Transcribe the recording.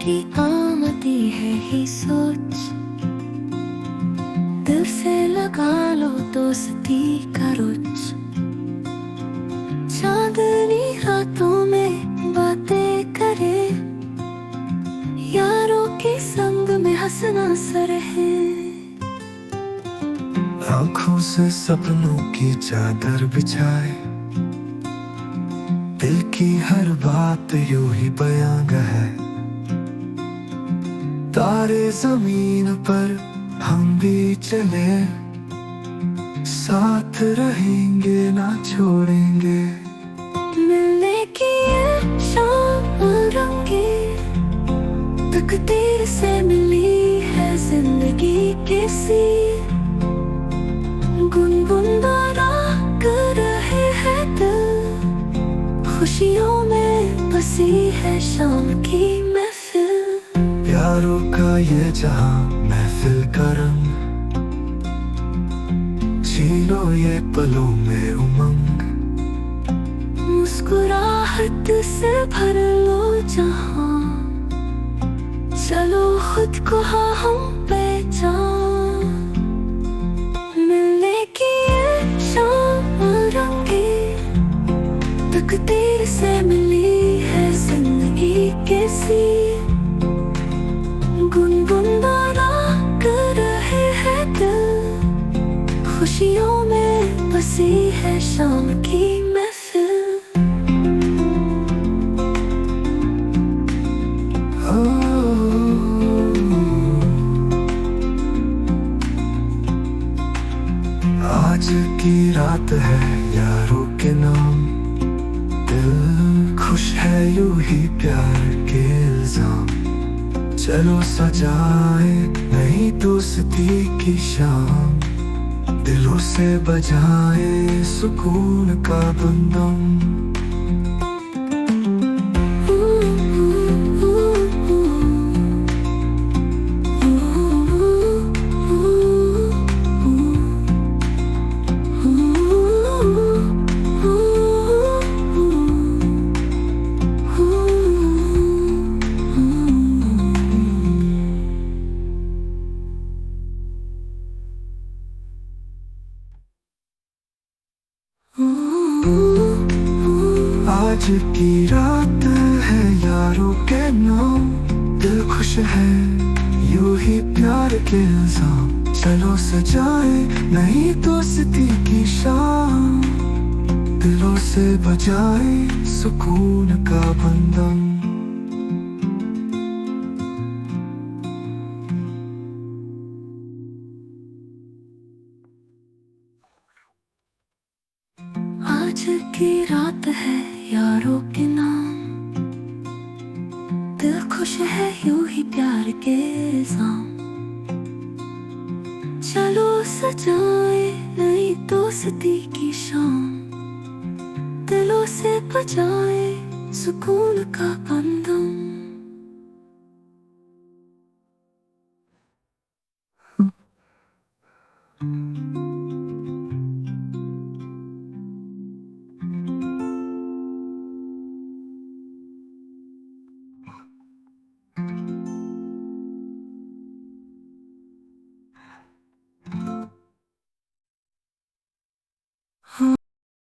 की आमदी है ही सोच, दिल से लगा लो दोस्ती का रुच। चांदनी रातों में बातें करे, यारों के संग में हंसना सरहे। आँखों से सपनों की चादर बिछाए, दिल की हर बात यूं ही बयां है। तारे जमीन पर हम भी चले, साथ रहेंगे ना छोड़ेंगे। मिलने की ये शाम रंगी, तकदीर से मिली है जिंदगी कैसी। गुनगुनाना कर रहे हैं दिल, खुशियों में बसी है शाम की महफिल। प्यारों का ये जहां महफिल का रंग, छीनो ये पलों में उमंग। मुस्कुराहट से भर लो जहां, चलो खुद को हाँ हम पहचान। मिलने की ये शाम रंगी, तकदीर से मिली है जिंदगी कैसी। गुनगुनाना कर रहे हैं दिल, खुशियों में बसी है शाम की महफिल। आज की रात है यारों के नाम, दिल खुश है यूं ही प्यार के इल्जाम। चलो सजाए नई दोस्ती की शाम, दिलों से बजाए सुकून का बंदम। आज की रात है यारों के नाम, दिल खुश है यूं ही प्यार के इल्जाम। चलो सजाए नई दोस्ती की शाम, दिलों से बजाए सुकून का बंधन। आज की रात है यारों के नाम, दिल खुश है यूं ही प्यार के इल्जाम। चलो सजाए नई दोस्ती की शाम, दिलों से बजाए सुकून का बंधन।